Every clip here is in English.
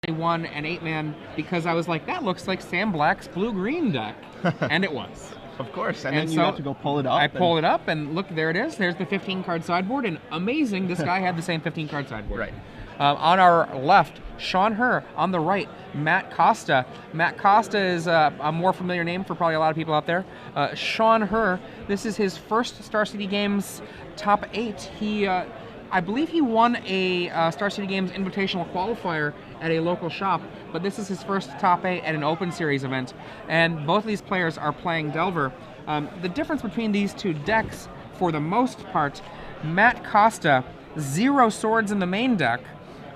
won an 8-man because I was like, that looks like Sam Black's blue-green deck. And it was. Of course, and then And you so got to go pull it up. I pulled it up, and look, there it is. There's the 15-card sideboard, and amazing, this guy had the same 15-card sideboard. Right. On our left, Shawn Herr. On the right, Matt Costa. Matt Costa is a more familiar name for probably a lot of people out there. Shawn Herr, this is his first Star City Games top 8. He, I believe he won a Star City Games Invitational qualifier at a local shop, but this is his first top 8 at an Open Series event, and both of these players are playing Delver. The difference between these two decks, for the most part, Matt Costa, 0 swords in the main deck,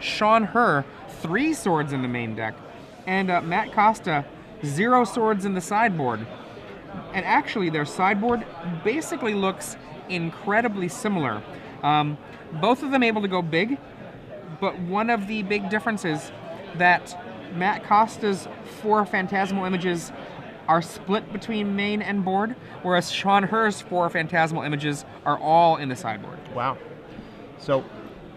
Shawn Herr, 3 swords in the main deck, and Matt Costa, 0 swords in the sideboard. And actually, their sideboard basically looks incredibly similar. Both of them able to go big, but one of the big differences that Matt Costa's 4 Phantasmal Images are split between main and board, whereas Shawn Herr's 4 Phantasmal Images are all in the sideboard. Wow. So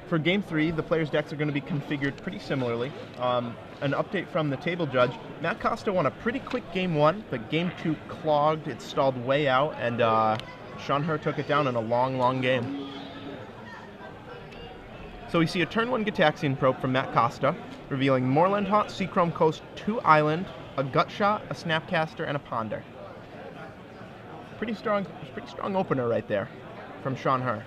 for Game 3, the players' decks are going to be configured pretty similarly. An update from the table judge, Matt Costa won a pretty quick Game 1, but Game 2 clogged, it stalled way out, and Shawn Herr took it down in a long, long game. So we see a turn 1 Gitaxian Probe from Matt Costa, revealing Moorland Haunt, Seachrome Coast, 2 Island, a Gutshot, a Snapcaster, and a Ponder. Pretty strong opener right there from Shawn Herr.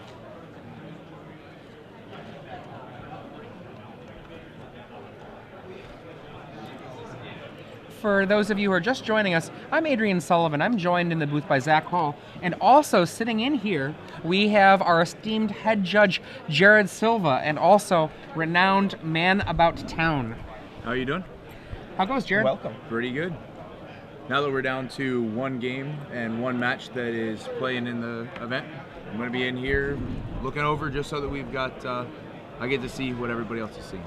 For those of you who are just joining us, I'm Adrian Sullivan. I'm joined in the booth by Zach Hall. And also sitting in here, we have our esteemed head judge, Jared Silva, and also renowned man about town. How you doing? How goes, Jared? Welcome. Pretty good. Now that we're down to 1 game and 1 match that is playing in the event, I'm going to be in here looking over just so that we've got, I get to see what everybody else is seeing.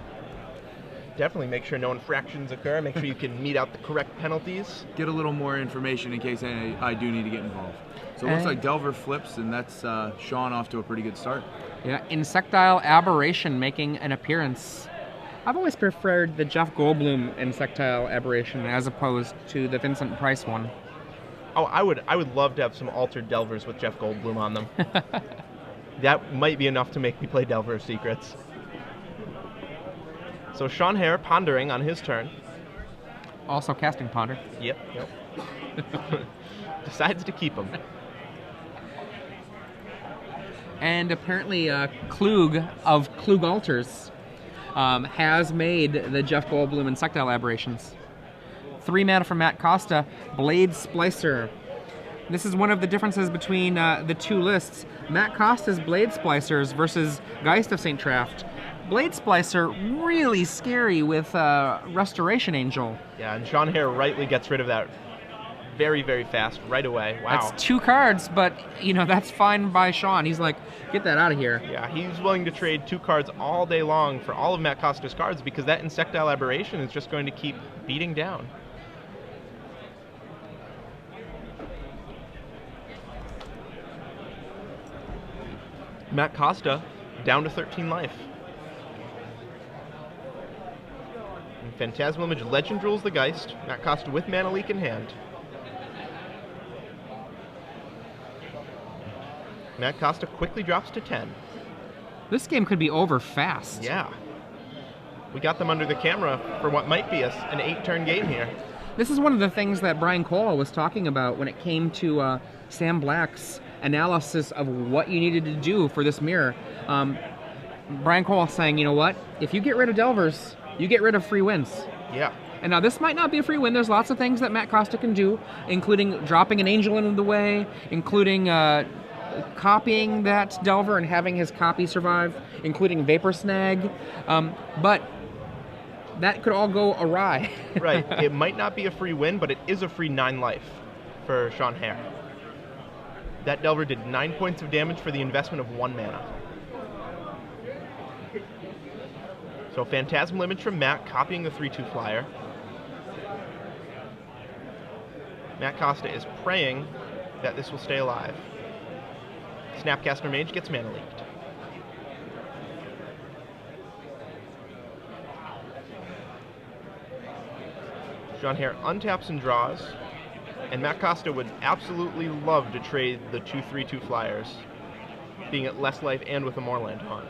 Definitely make sure no infractions occur. Make sure you can mete out the correct penalties. Get a little more information in case I do need to get involved. So it looks like Delver flips, and that's Shawn off to a pretty good start. Yeah, Insectile Aberration making an appearance. I've always preferred the Jeff Goldblum Insectile Aberration as opposed to the Vincent Price one. Oh, I would love to have some altered Delvers with Jeff Goldblum on them. That might be enough to make me play Delver Secrets. So Shawn Herr pondering on his turn. Also casting Ponder. Yep. Decides to keep him. And apparently Klug of Klug Altars has made the Jeff Goldblum Insectile Aberrations. 3 mana from Matt Costa, Blade Splicer. This is one of the differences between the two lists. Matt Costa's Blade Splicers versus Geist of St. Traft. Blade Splicer, really scary with Restoration Angel. Yeah, and Shawn Herr rightly gets rid of that very, very fast, right away. Wow. That's 2 cards, but, that's fine by Shawn. He's like, get that out of here. Yeah, he's willing to trade 2 cards all day long for all of Matt Costa's cards because that Insectile Aberration is just going to keep beating down. Matt Costa down to 13 life. And Phantasmal Image Legend rules the Geist. Matt Costa with Mana Leak in hand. Matt Costa quickly drops to 10. This game could be over fast. Yeah. We got them under the camera for what might be an 8-turn game here. This is one of the things that Brian Cole was talking about when it came to Sam Black's analysis of what you needed to do for this mirror. Brian Cole saying, you know what? If you get rid of Delvers, you get rid of free wins. Yeah. And now this might not be a free win. There's lots of things that Matt Costa can do, including dropping an Angel into the way, including copying that Delver and having his copy survive, including Vapor Snag. But that could all go awry. Right. It might not be a free win, but it is a free 9 life for Shawn Herr. That Delver did 9 points of damage for the investment of 1 mana. So Phantasmal Image from Matt, copying the 3/2 flyer. Matt Costa is praying that this will stay alive. Snapcaster Mage gets mana leaked. Shawn Herr untaps and draws, and Matt Costa would absolutely love to trade the 2/3/2 flyers, being at less life and with a more land haunt.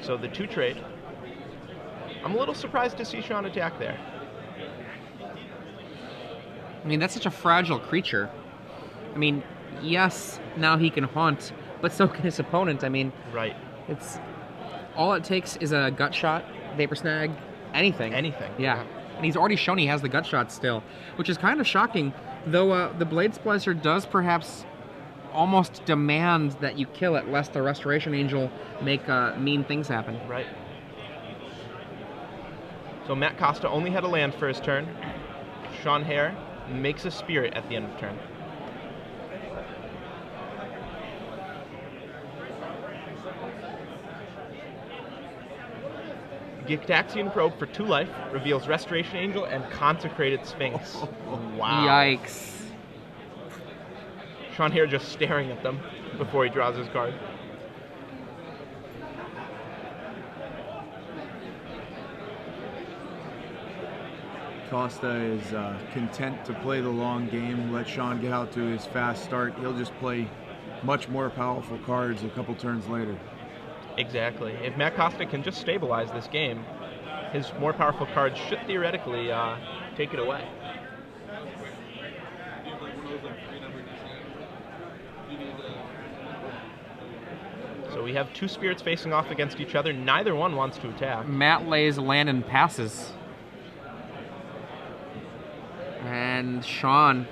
So the 2 trade. I'm a little surprised to see Shawn attack there. I mean, that's such a fragile creature. I mean, yes, now he can haunt, but so can his opponent. I mean, Right. it's all it takes is a gut shot, vapor snag, anything. Anything. Yeah. And he's already shown he has the gut shot still, which is kind of shocking, though the Blade Splicer does perhaps almost demand that you kill it, lest the Restoration Angel make mean things happen. Right. So Matt Costa only had a land for his turn. Shawn Herr makes a spirit at the end of turn. Gictaxian Probe for 2 life reveals Restoration Angel and Consecrated Sphinx. Wow. Yikes. Shawn Herr just staring at them before he draws his card. Costa is content to play the long game, let Shawn get out to his fast start. He'll just play much more powerful cards a couple turns later. Exactly. If Matt Costa can just stabilize this game, his more powerful cards should theoretically take it away. So we have 2 spirits facing off against each other. Neither one wants to attack. Matt lays land and passes. And Shawn.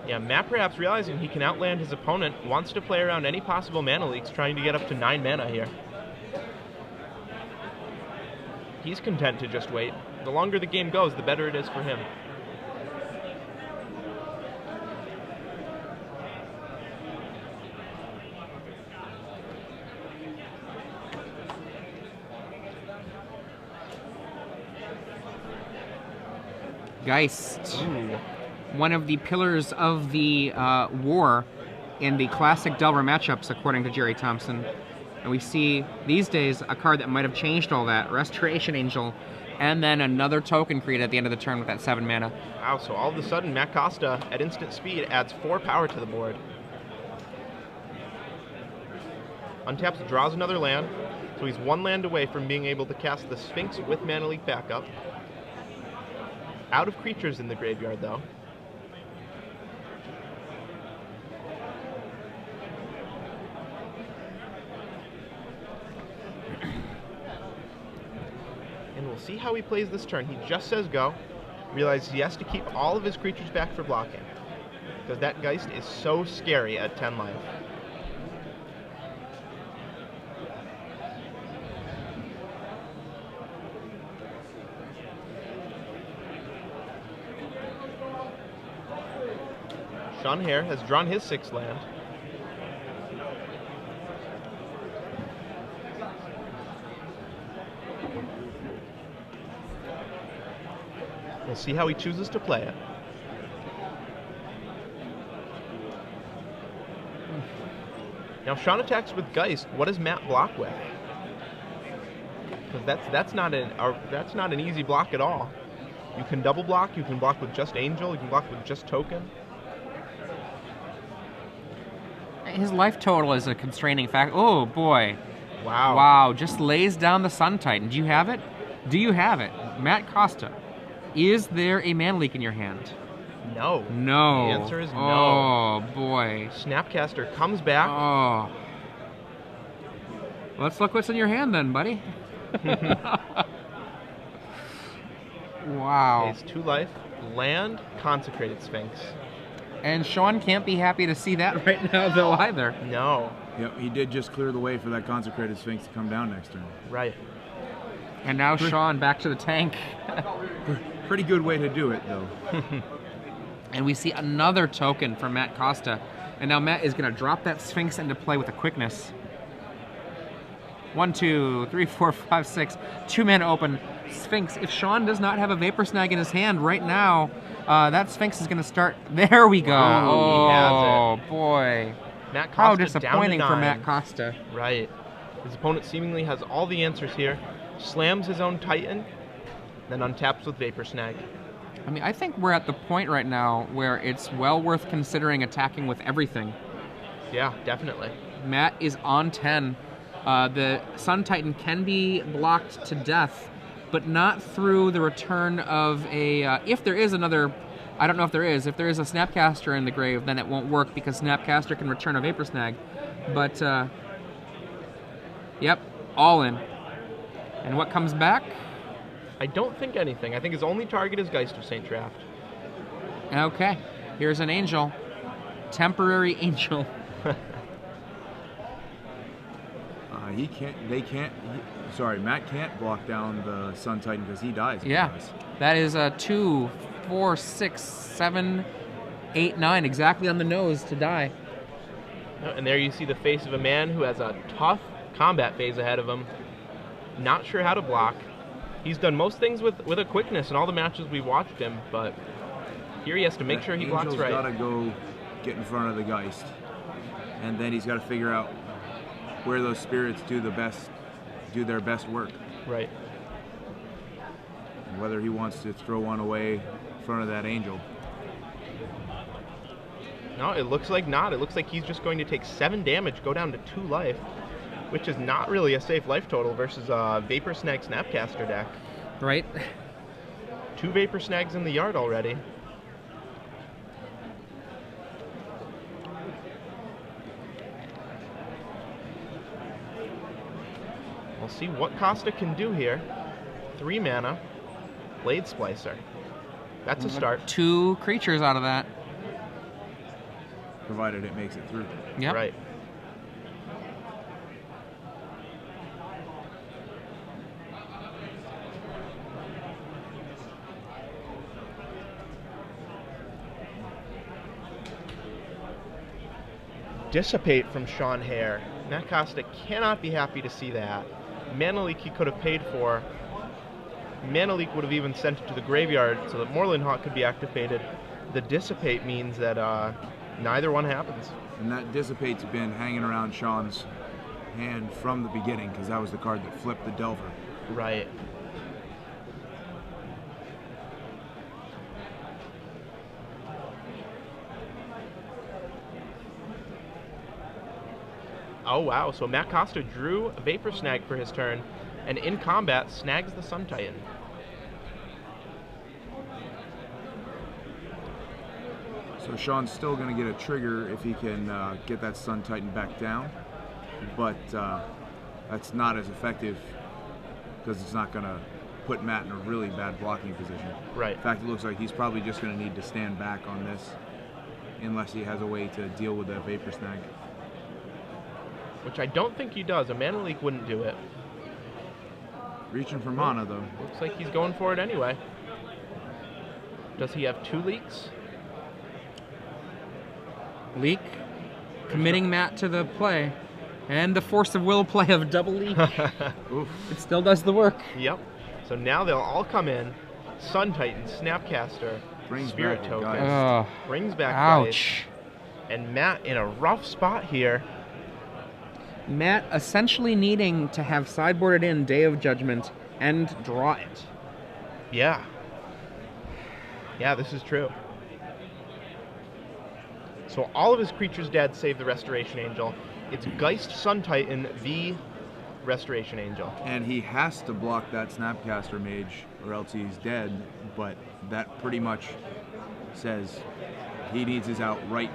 Yeah, Matt, perhaps realizing he can outland his opponent, wants to play around any possible mana leaks, trying to get up to 9 mana here. He's content to just wait. The longer the game goes, the better it is for him. Geist. Ooh. One of the pillars of the war in the classic Delver matchups, according to Jerry Thompson. And we see these days a card that might have changed all that, Restoration Angel, and then another token created at the end of the turn with that 7 mana. Wow, so all of a sudden, Matt Costa, at instant speed, adds 4 power to the board. Untaps, draws another land, so he's 1 land away from being able to cast the Sphinx with Mana Leak backup. Out of creatures in the graveyard, though. And we'll see how he plays this turn. He just says go. Realizes he has to keep all of his creatures back for blocking, because that Geist is so scary at 10 life. Shawn Herr has drawn his 6th land. We'll see how he chooses to play it. Now Shawn attacks with Geist. What does Matt block with? Because that's not an easy block at all. You can double block. You can block with just Angel. You can block with just Token. His life total is a constraining factor. Oh, boy. Wow. Wow, just lays down the Sun Titan. Do you have it? Do you have it? Matt Costa, is there a Mana Leak in your hand? No. No. The answer is no. Oh, boy. Snapcaster comes back. Oh. Let's look what's in your hand then, buddy. Wow. Pays 2 life. Land, Consecrated Sphinx. And Shawn can't be happy to see that right now, though, either. No. Yep, he did just clear the way for that Consecrated Sphinx to come down next turn. Right. And now Shawn back to the tank. Pretty good way to do it, though. And we see another token from Matt Costa. And now Matt is going to drop that Sphinx into play with a quickness. 1, 2, 3, 4, 5, 6. 2-mana open. Sphinx. If Shawn does not have a Vapor Snag in his hand right now, that Sphinx is going to start. There we go. Wow, he has Oh, boy. Matt Costa How down to disappointing for 9. Matt Costa. Right. His opponent seemingly has all the answers here. Slams his own Titan, then untaps with Vapor Snag. I mean, I think we're at the point right now where it's well worth considering attacking with everything. Yeah, definitely. Matt is on 10. The Sun Titan can be blocked to death, but not through the return of a... if there is another... I don't know if there is. If there is a Snapcaster in the grave, then it won't work because Snapcaster can return a Vapor Snag. But, yep, all in. And what comes back? I don't think anything. I think his only target is Geist of St. Draft. Okay, here's an Angel. Temporary Angel. Matt can't block down the Sun Titan because he dies. Yeah, that is a 2, 4, 6, 7, 8, 9, exactly on the nose to die. And there you see the face of a man who has a tough combat phase ahead of him. Not sure how to block. He's done most things with a quickness in all the matches we've watched him, but here he has to make sure he blocks right. Angel's got to go get in front of the Geist, and then he's got to figure out where those spirits do their best work. Right. And whether he wants to throw one away in front of that Angel. No, it looks like not. It looks like he's just going to take 7 damage, go down to 2 life, which is not really a safe life total versus a Vapor Snag Snapcaster deck. Right. 2 Vapor Snags in the yard already. We'll see what Costa can do here. 3 mana, Blade Splicer. That's a start. 2 creatures out of that. Provided it makes it through. Yep. Right. Dissipate from Shawn Herr. Matt Costa cannot be happy to see that. Mana Leak he could have paid for. Mana Leak would have even sent it to the graveyard so that Moreland Hawk could be activated. The Dissipate means that neither one happens. And that Dissipate's been hanging around Shawn's hand from the beginning because that was the card that flipped the Delver. Right. Oh wow, so Matt Costa drew a Vapor Snag for his turn, and in combat snags the Sun Titan. So Shawn's still going to get a trigger if he can get that Sun Titan back down, but that's not as effective because it's not going to put Matt in a really bad blocking position. Right. In fact, it looks like he's probably just going to need to stand back on this unless he has a way to deal with that Vapor Snag. Which I don't think he does. A Mana Leak wouldn't do it. Reaching for mana, though. Looks like he's going for it anyway. Does he have 2 leaks? Leak. Committing Matt to the play. And the force of will play of double leak. Oof. It still does the work. Yep. So now they'll all come in. Sun Titan, Snapcaster, Brings Spirit back Token. Geist. Brings back Ouch. Geist. And Matt in a rough spot here. Matt essentially needing to have sideboarded in Day of Judgment and draw it. Yeah. Yeah, this is true. So all of his creatures dead save the Restoration Angel. It's Geist Sun Titan v Restoration Angel. And he has to block that Snapcaster Mage or else he's dead, but that pretty much says he needs his out right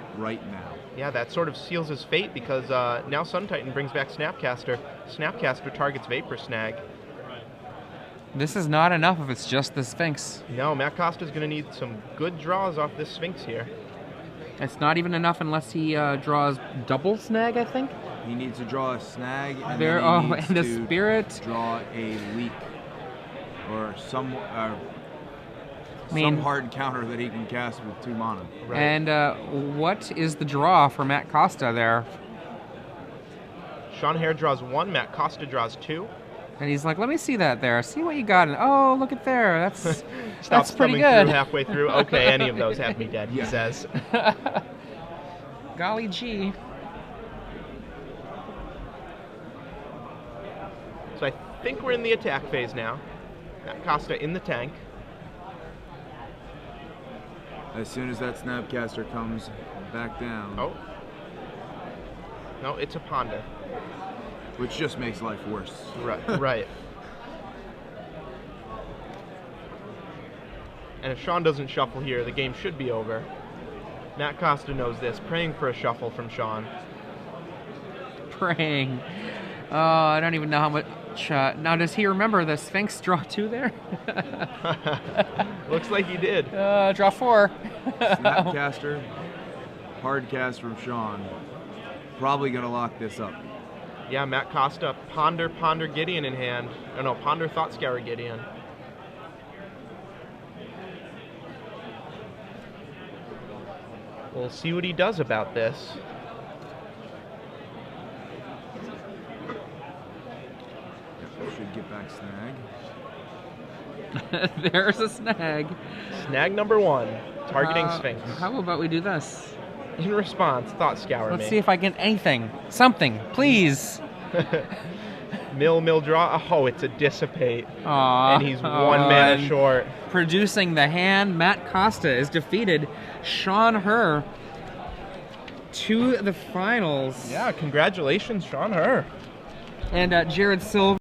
now. Yeah, that sort of seals his fate because now Sun Titan brings back Snapcaster. Snapcaster targets Vapor Snag. This is not enough if it's just the Sphinx. No, Matt Costa's going to need some good draws off this Sphinx here. It's not even enough unless he draws double snag, I think. He needs to draw a snag and There, then he oh, needs and the to spirit. draw a leak or some hard counter that he can cast with 2 mana. Right. And what is the draw for Matt Costa there? Shawn Herr draws 1, Matt Costa draws 2. And he's like, let me see that there. See what you got. And, oh, look at there. That's Stops pretty thumbing good. through halfway through. Okay, any of those have me dead, he says. Golly gee. So I think we're in the attack phase now. Matt Costa in the tank. As soon as that Snapcaster comes back down, Oh. No, it's a ponder. which just makes life worse. Right. And if Shawn doesn't shuffle here, the game should be over. Matt Costa knows this, praying for a shuffle from Shawn. Praying. Oh, I don't even know how much. Now, does he remember the Sphinx draw 2 there? Looks like he did. Draw 4. Snapcaster, hard cast from Shawn. Probably gonna lock this up. Yeah, Matt Costa, Ponder Gideon in hand. Oh no, Ponder Thought Scour Gideon. We'll see what he does about this. Should get back snag. There's a snag. Snag number 1, targeting Sphinx. How about we do this? In response, Thought Scour Let's me. see if I get anything. Something, please. Mill draw. Oh, it's a Dissipate. Aw. And he's 1 mana and short. Producing the hand, Matt Costa is defeated. Shawn Herr to the finals. Yeah, congratulations, Shawn Herr. And Jared Silver.